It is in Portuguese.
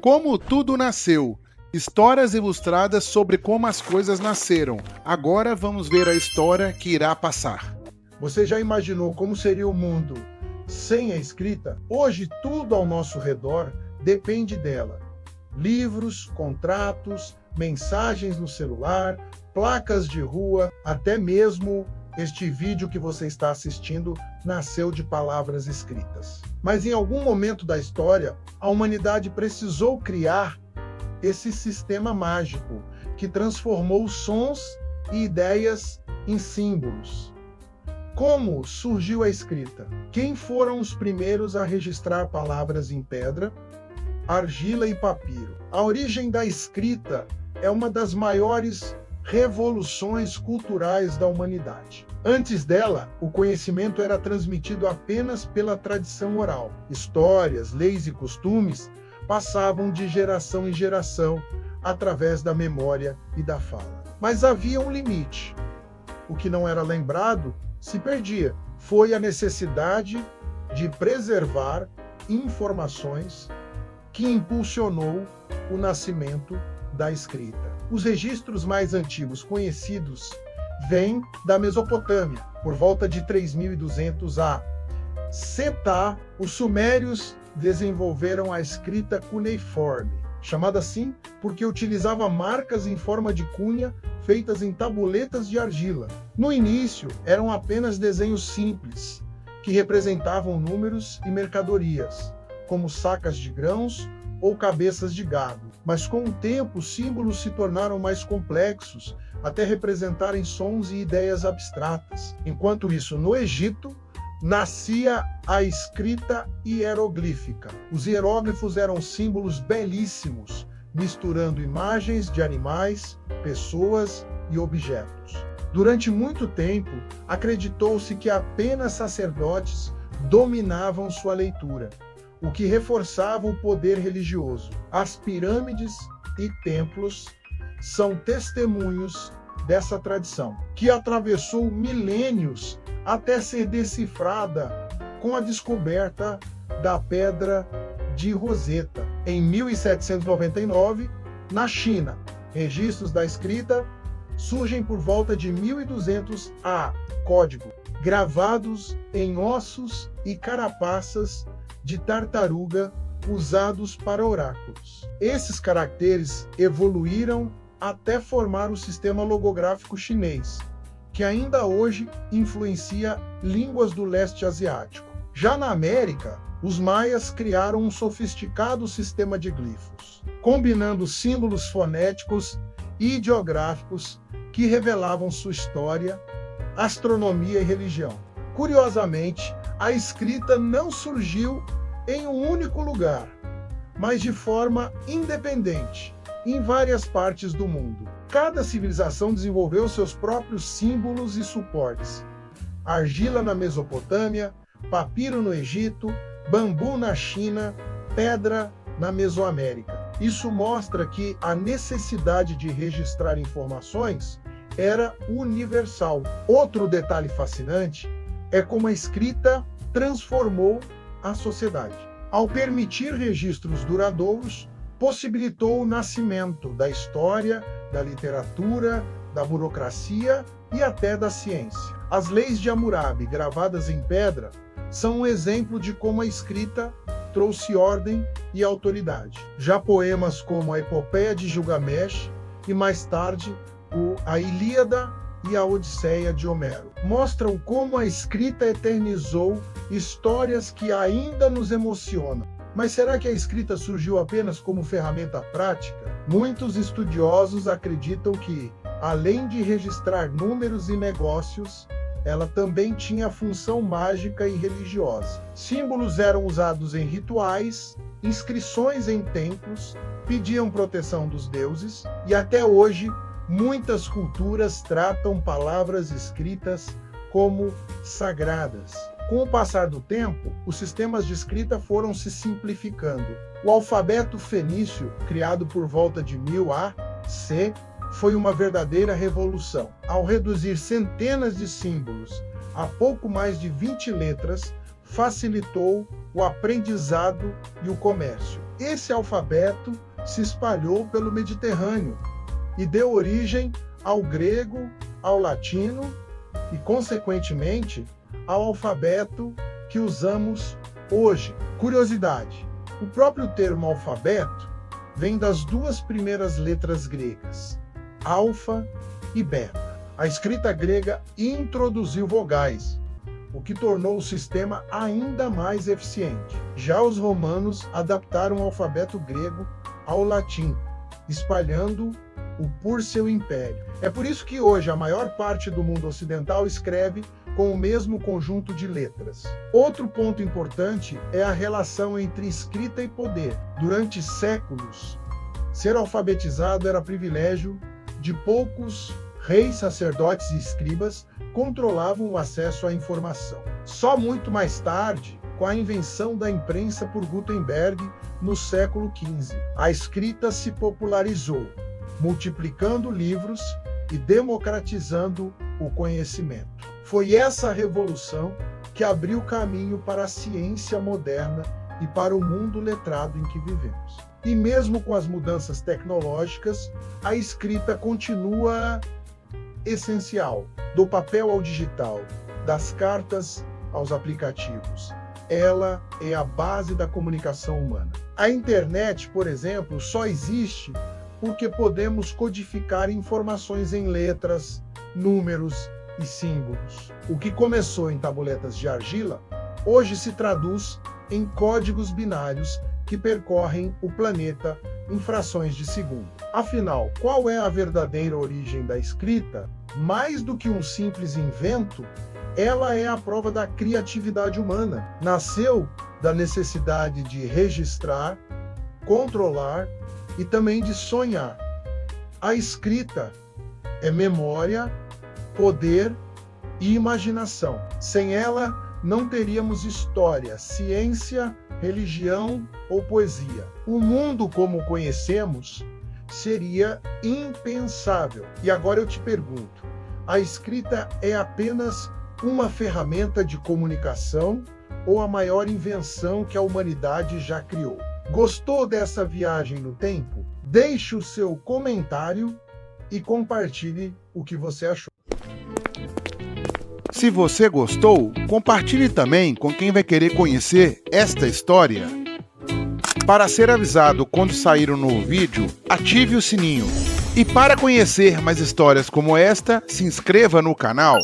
Como tudo nasceu. Histórias ilustradas sobre como as coisas nasceram. Agora vamos ver a história que irá passar. Você já imaginou como seria o mundo sem a escrita? Hoje, tudo ao nosso redor depende dela. Livros, contratos, mensagens no celular, placas de rua, até mesmo este vídeo que você está assistindo nasceu de palavras escritas. Mas em algum momento da história, a humanidade precisou criar esse sistema mágico que transformou sons e ideias em símbolos. Como surgiu a escrita? Quem foram os primeiros a registrar palavras em pedra, argila e papiro? A origem da escrita é uma das maiores revoluções culturais da humanidade. Antes dela, o conhecimento era transmitido apenas pela tradição oral. Histórias, leis e costumes passavam de geração em geração através da memória e da fala. Mas havia um limite. O que não era lembrado se perdia. Foi a necessidade de preservar informações que impulsionou o nascimento da escrita. Os registros mais antigos conhecidos vêm da Mesopotâmia, por volta de 3200 a. Setá, os sumérios desenvolveram a escrita cuneiforme, chamada assim porque utilizava marcas em forma de cunha feitas em tabuletas de argila. No início, eram apenas desenhos simples, que representavam números e mercadorias, como sacas de grãos ou cabeças de gado. Mas com o tempo, os símbolos se tornaram mais complexos, até representarem sons e ideias abstratas. Enquanto isso, no Egito, nascia a escrita hieroglífica. Os hieróglifos eram símbolos belíssimos, misturando imagens de animais, pessoas e objetos. Durante muito tempo, acreditou-se que apenas sacerdotes dominavam sua leitura, o que reforçava o poder religioso. As pirâmides e templos são testemunhos dessa tradição, que atravessou milênios até ser decifrada com a descoberta da Pedra de Roseta, em 1799, na China. Registros da escrita surgem por volta de 1200 a. Código, gravados em ossos e carapaças de tartaruga usados para oráculos. Esses caracteres evoluíram até formar o sistema logográfico chinês, que ainda hoje influencia línguas do leste asiático. Já na América, os maias criaram um sofisticado sistema de glifos, combinando símbolos fonéticos e ideográficos que revelavam sua história, astronomia e religião. Curiosamente, a escrita não surgiu em um único lugar, mas de forma independente, em várias partes do mundo. Cada civilização desenvolveu seus próprios símbolos e suportes. Argila na Mesopotâmia, papiro no Egito, bambu na China, pedra na Mesoamérica. Isso mostra que a necessidade de registrar informações era universal. Outro detalhe fascinante é como a escrita transformou a sociedade. Ao permitir registros duradouros, possibilitou o nascimento da história, da literatura, da burocracia e até da ciência. As leis de Hammurabi, gravadas em pedra, são um exemplo de como a escrita trouxe ordem e autoridade. Já poemas como a Epopeia de Gilgamesh e mais tarde a Ilíada e a Odisseia de Homero mostram como a escrita eternizou histórias que ainda nos emocionam. Mas será que a escrita surgiu apenas como ferramenta prática? Muitos estudiosos acreditam que, além de registrar números e negócios, ela também tinha função mágica e religiosa. Símbolos eram usados em rituais, inscrições em templos, pediam proteção dos deuses, e até hoje muitas culturas tratam palavras escritas como sagradas. Com o passar do tempo, os sistemas de escrita foram se simplificando. O alfabeto fenício, criado por volta de 1000 a.C., foi uma verdadeira revolução. Ao reduzir centenas de símbolos a pouco mais de 20 letras, facilitou o aprendizado e o comércio. Esse alfabeto se espalhou pelo Mediterrâneo e deu origem ao grego, ao latino e, consequentemente, ao alfabeto que usamos hoje. Curiosidade: o próprio termo alfabeto vem das duas primeiras letras gregas, alfa e beta. A escrita grega introduziu vogais, o que tornou o sistema ainda mais eficiente. Já os romanos adaptaram o alfabeto grego ao latim, espalhando-o por seu império. É por isso que hoje a maior parte do mundo ocidental escreve com o mesmo conjunto de letras. Outro ponto importante é a relação entre escrita e poder. Durante séculos, ser alfabetizado era privilégio de poucos. Reis, sacerdotes e escribas controlavam o acesso à informação. Só muito mais tarde, com a invenção da imprensa por Gutenberg no século XV, a escrita se popularizou, multiplicando livros e democratizando o conhecimento. Foi essa revolução que abriu caminho para a ciência moderna e para o mundo letrado em que vivemos. E mesmo com as mudanças tecnológicas, a escrita continua essencial, do papel ao digital, das cartas aos aplicativos. Ela é a base da comunicação humana. A internet, por exemplo, só existe porque podemos codificar informações em letras, números e símbolos. O que começou em tabuletas de argila, hoje se traduz em códigos binários que percorrem o planeta em frações de segundo. Afinal, qual é a verdadeira origem da escrita? Mais do que um simples invento, ela é a prova da criatividade humana. Nasceu da necessidade de registrar, controlar e também de sonhar. A escrita é memória, poder e imaginação. Sem ela, não teríamos história, ciência, religião ou poesia. O mundo como o conhecemos seria impensável. E agora eu te pergunto, a escrita é apenas uma ferramenta de comunicação ou a maior invenção que a humanidade já criou? Gostou dessa viagem no tempo? Deixe o seu comentário e compartilhe o que você achou. Se você gostou, compartilhe também com quem vai querer conhecer esta história. Para ser avisado quando sair um novo vídeo, ative o sininho. E para conhecer mais histórias como esta, se inscreva no canal.